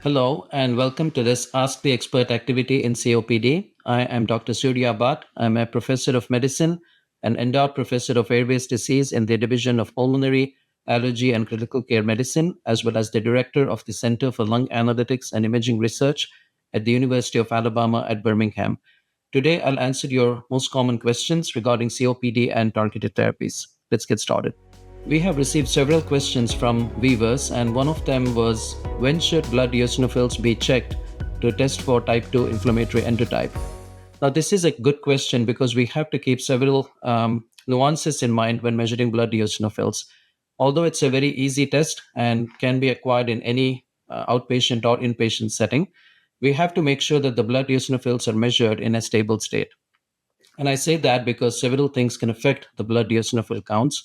Hello and welcome to this Ask the Expert activity in COPD. I am Dr. Surya Bhatt. I'm a professor of medicine and endowed professor of airways disease in the Division of Pulmonary, Allergy and Critical Care Medicine, as well as the director of the Center for Lung Analytics and Imaging Research at the University of Alabama at Birmingham. Today, I'll answer your most common questions regarding COPD and targeted therapies. Let's get started. We have received several questions from viewers, and one of them was when should blood eosinophils be checked to test for type 2 inflammatory endotype? Now, this is a good question because we have to keep several nuances in mind when measuring blood eosinophils. Although it's a very easy test and can be acquired in any outpatient or inpatient setting, we have to make sure that the blood eosinophils are measured in a stable state. And I say that because several things can affect the blood eosinophil counts.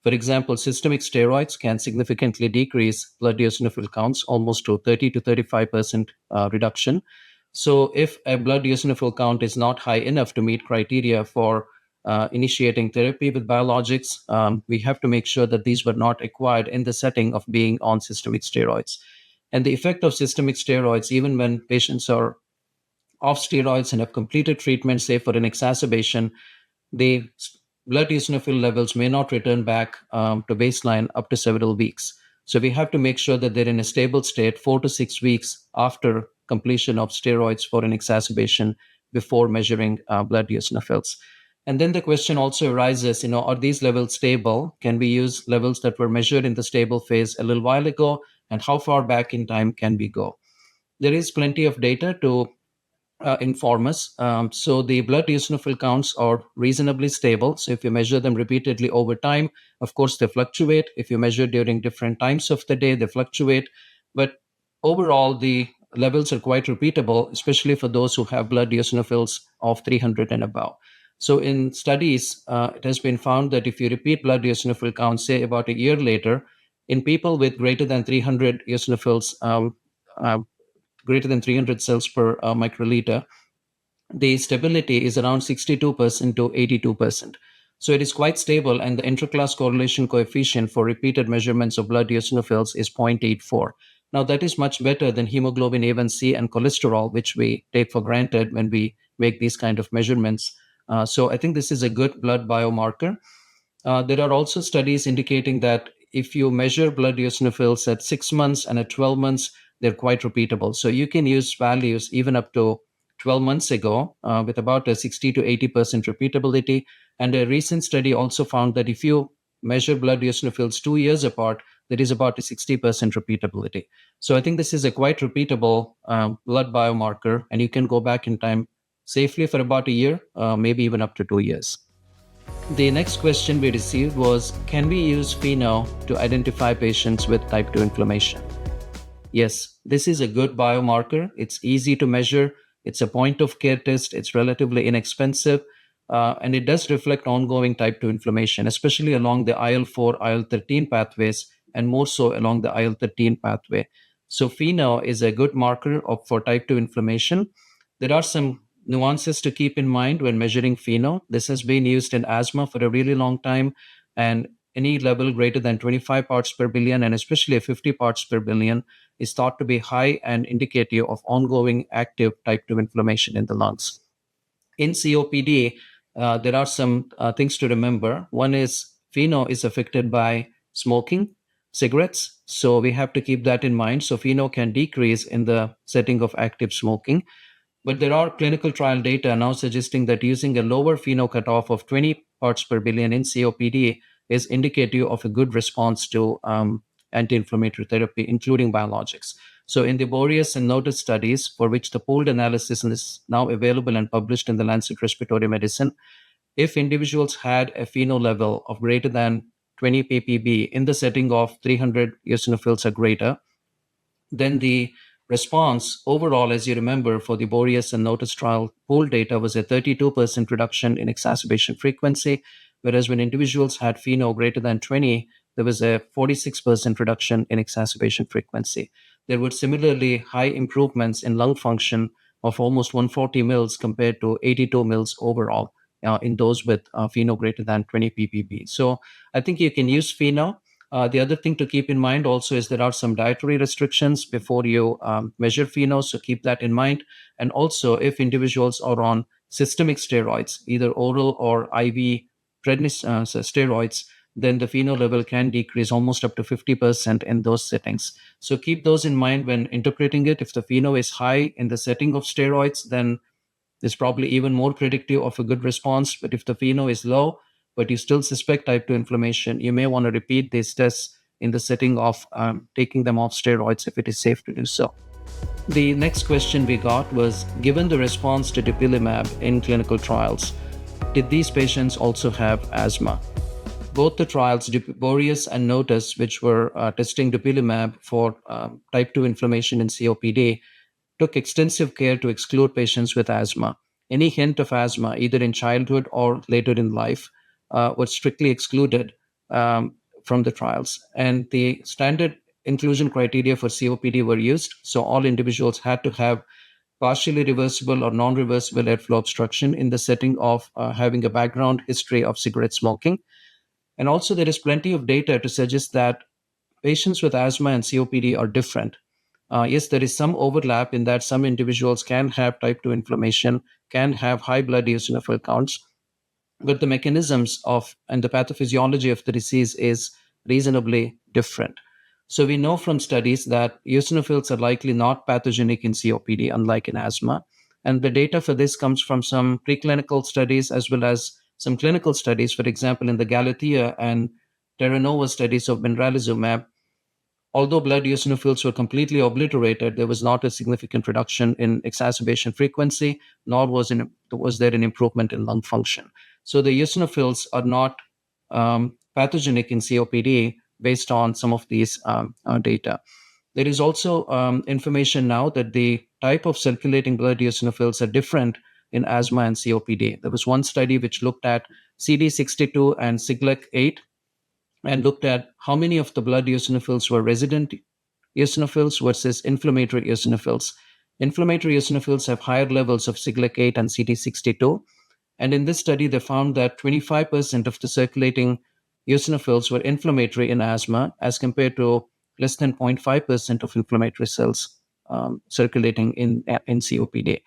For example, systemic steroids can significantly decrease blood eosinophil counts, almost to 30 to 35% reduction. So, if a blood eosinophil count is not high enough to meet criteria for initiating therapy with biologics, we have to make sure that these were not acquired in the setting of being on systemic steroids. And the effect of systemic steroids, even when patients are off steroids and have completed treatment, say for an exacerbation, the blood eosinophil levels may not return back to baseline up to several weeks. So we have to make sure that they're in a stable state 4 to 6 weeks after completion of steroids for an exacerbation before measuring blood eosinophils. And then the question also arises, are these levels stable? Can we use levels that were measured in the stable phase a little while ago? And how far back in time can we go? There is plenty of data to inform us. So the blood eosinophil counts are reasonably stable. So if you measure them repeatedly over time, of course they fluctuate. If you measure during different times of the day, they fluctuate. But overall, the levels are quite repeatable, especially for those who have blood eosinophils of 300 and above. So in studies, it has been found that if you repeat blood eosinophil counts, say about a year later, in people with greater than 300 eosinophils, uh, greater than 300 cells per microliter, the stability is around 62% to 82%. So it is quite stable, and the interclass correlation coefficient for repeated measurements of blood eosinophils is 0.84. Now, that is much better than hemoglobin A1C and cholesterol, which we take for granted when we make these kind of measurements. So I think this is a good blood biomarker. There are also studies indicating that if you measure blood eosinophils at 6 months and at 12 months, they're quite repeatable. So you can use values even up to 12 months ago with about a 60 to 80% repeatability. And a recent study also found that if you measure blood eosinophils 2 years apart, there is about a 60% repeatability. So I think this is a quite repeatable blood biomarker, and you can go back in time safely for about a year, maybe even up to 2 years. The next question we received was, can we use pheno to identify patients with type 2 inflammation? Yes, this is a good biomarker. It's easy to measure. It's a point of care test. It's relatively inexpensive. And it does reflect ongoing type 2 inflammation, especially along the IL-4, IL-13 pathways, and more so along the IL-13 pathway. So pheno is a good marker for type 2 inflammation. There are some nuances to keep in mind when measuring pheno. This has been used in asthma for a really long time, and any level greater than 25 parts per billion, and especially 50 parts per billion, is thought to be high and indicative of ongoing active type 2 inflammation in the lungs. In COPD, there are some things to remember. One is pheno is affected by smoking cigarettes. So we have to keep that in mind. So pheno can decrease in the setting of active smoking. But there are clinical trial data now suggesting that using a lower pheno cutoff of 20 parts per billion in COPD is indicative of a good response to anti-inflammatory therapy, including biologics. So in the Boreas and Notice studies, for which the pooled analysis is now available and published in the Lancet Respiratory Medicine, if individuals had a pheno level of greater than 20 ppb in the setting of 300 eosinophils or greater, then the response overall, as you remember, for the Boreas and Notice trial pool data was a 32% reduction in exacerbation frequency, whereas when individuals had pheno greater than 20, there was a 46% reduction in exacerbation frequency. There were similarly high improvements in lung function of almost 140 mils compared to 82 mils overall in those with pheno greater than 20 ppb. So I think you can use pheno. The other thing to keep in mind also is there are some dietary restrictions before you measure pheno, so keep that in mind. And also, if individuals are on systemic steroids, either oral or IV steroids, then the pheno level can decrease almost up to 50% in those settings. So keep those in mind when interpreting it. If the pheno is high in the setting of steroids, then is probably even more predictive of a good response. But if the pheno is low, but you still suspect type 2 inflammation, you may want to repeat these tests in the setting of taking them off steroids if it is safe to do so. The next question we got was, given the response to dupilumab in clinical trials, did these patients also have asthma? Both the trials, Boreas and Notice, which were testing dupilumab for type 2 inflammation in COPD, took extensive care to exclude patients with asthma. Any hint of asthma, either in childhood or later in life, was strictly excluded from the trials. And the standard inclusion criteria for COPD were used. So all individuals had to have partially reversible or non reversible airflow obstruction in the setting of having a background history of cigarette smoking. And also, there is plenty of data to suggest that patients with asthma and COPD are different. Yes, there is some overlap in that some individuals can have type 2 inflammation, can have high blood eosinophil counts, but the mechanisms of and the pathophysiology of the disease is reasonably different. So we know from studies that eosinophils are likely not pathogenic in COPD, unlike in asthma. And the data for this comes from some preclinical studies as well as some clinical studies. For example, in the Galathea and Terra Nova studies of benralizumab, although blood eosinophils were completely obliterated, there was not a significant reduction in exacerbation frequency, nor was there an improvement in lung function. So the eosinophils are not pathogenic in COPD based on some of these data. There is also information now that the type of circulating blood eosinophils are different in asthma and COPD. There was one study which looked at CD62 and Siglec-8 and looked at how many of the blood eosinophils were resident eosinophils versus inflammatory eosinophils. Inflammatory eosinophils have higher levels of Siglec-8 and CD62. And in this study, they found that 25% of the circulating eosinophils were inflammatory in asthma as compared to less than 0.5% of inflammatory cells circulating in COPD.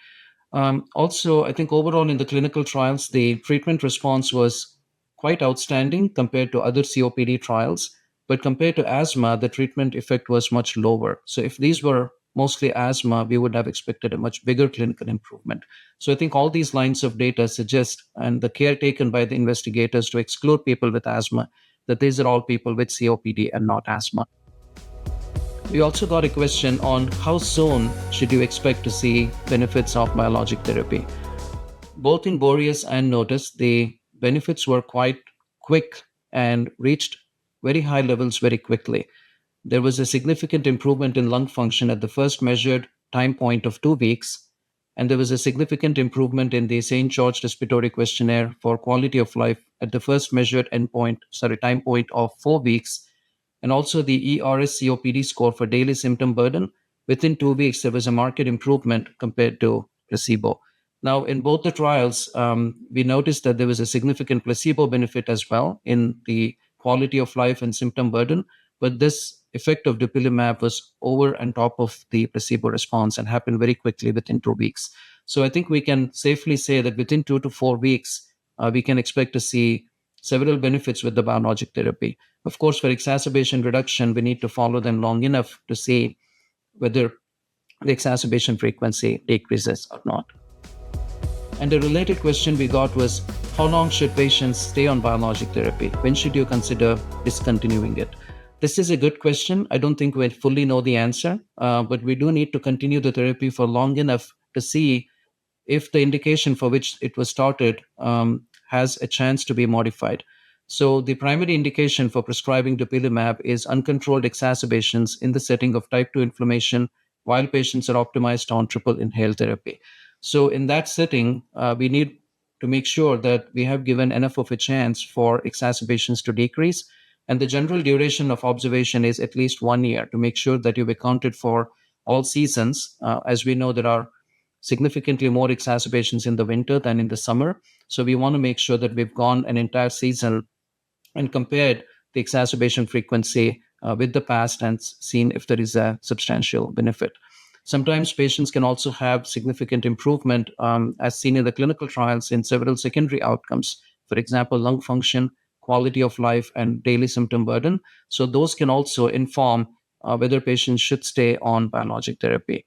Also, I think overall in the clinical trials, the treatment response was quite outstanding compared to other COPD trials. But compared to asthma, the treatment effect was much lower. So if these were mostly asthma, we would have expected a much bigger clinical improvement. So I think all these lines of data suggest, and the care taken by the investigators to exclude people with asthma, that these are all people with COPD and not asthma. We also got a question on how soon should you expect to see benefits of biologic therapy. Both in Boreas and Notice, the benefits were quite quick and reached very high levels very quickly. There was a significant improvement in lung function at the first measured time point of 2 weeks, and there was a significant improvement in the St. George Respiratory Questionnaire for quality of life at the first measured time point of 4 weeks, and also the ERS COPD score for daily symptom burden. Within 2 weeks, there was a marked improvement compared to placebo. Now, in both the trials, we noticed that there was a significant placebo benefit as well in the quality of life and symptom burden, but this effect of dupilumab was over and top of the placebo response and happened very quickly within 2 weeks. So I think we can safely say that within 2 to 4 weeks, we can expect to see several benefits with the biologic therapy. Of course, for exacerbation reduction, we need to follow them long enough to see whether the exacerbation frequency decreases or not. And a related question we got was, how long should patients stay on biologic therapy? When should you consider discontinuing it? This is a good question. I don't think we fully know the answer, but we do need to continue the therapy for long enough to see if the indication for which it was started has a chance to be modified. So the primary indication for prescribing dupilumab is uncontrolled exacerbations in the setting of type 2 inflammation while patients are optimized on triple inhaled therapy. So in that setting, we need to make sure that we have given enough of a chance for exacerbations to decrease. And the general duration of observation is at least 1 year to make sure that you've accounted for all seasons. As we know, there are significantly more exacerbations in the winter than in the summer. So we want to make sure that we've gone an entire season and compared the exacerbation frequency with the past and seen if there is a substantial benefit. Sometimes patients can also have significant improvement, as seen in the clinical trials, in several secondary outcomes. For example, lung function, quality of life, and daily symptom burden. So those can also inform whether patients should stay on biologic therapy.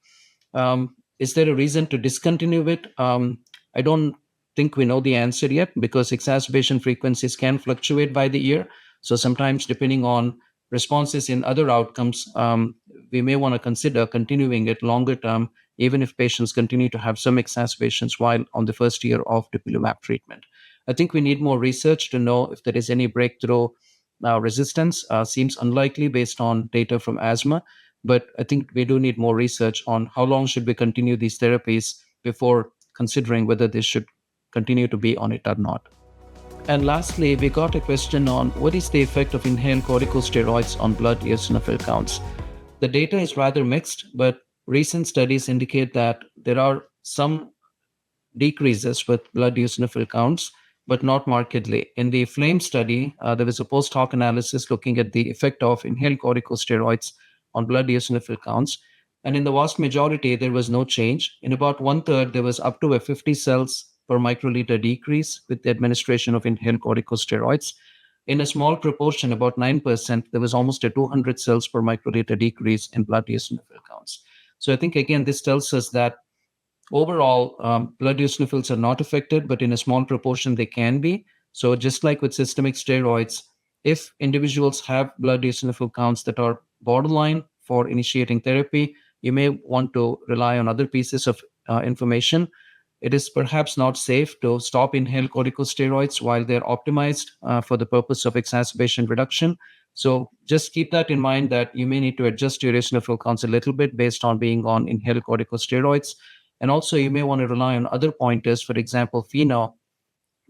Is there a reason to discontinue it? I don't think we know the answer yet, because exacerbation frequencies can fluctuate by the year. So sometimes, depending on responses in other outcomes, we may want to consider continuing it longer term, even if patients continue to have some exacerbations while on the first year of dupilumab treatment. I think we need more research to know if there is any breakthrough resistance. Seems unlikely based on data from asthma, but I think we do need more research on how long should we continue these therapies before considering whether they should continue to be on it or not. And lastly, we got a question on what is the effect of inhaled corticosteroids on blood eosinophil counts. The data is rather mixed, but recent studies indicate that there are some decreases with blood eosinophil counts, but not markedly. In the FLAME study, there was a post hoc analysis looking at the effect of inhaled corticosteroids on blood eosinophil counts. And in the vast majority, there was no change. In about one third, there was up to a 50 cells per microliter decrease with the administration of inhaled corticosteroids. In a small proportion, about 9%, there was almost a 200 cells per microliter decrease in blood eosinophil counts. So I think, again, this tells us that overall, blood eosinophils are not affected, but in a small proportion they can be. So just like with systemic steroids, if individuals have blood eosinophil counts that are borderline for initiating therapy, you may want to rely on other pieces of information. It is perhaps not safe to stop inhaled corticosteroids while they're optimized for the purpose of exacerbation reduction. So just keep that in mind, that you may need to adjust your eosinophil counts a little bit based on being on inhaled corticosteroids. And also, you may want to rely on other pointers, for example, FeNO,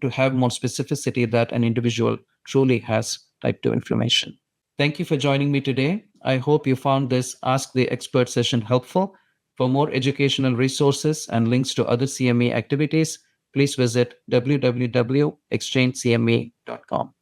to have more specificity that an individual truly has type 2 inflammation. Thank you for joining me today. I hope you found this Ask the Expert session helpful. For more educational resources and links to other CME activities, please visit www.exchangecme.com.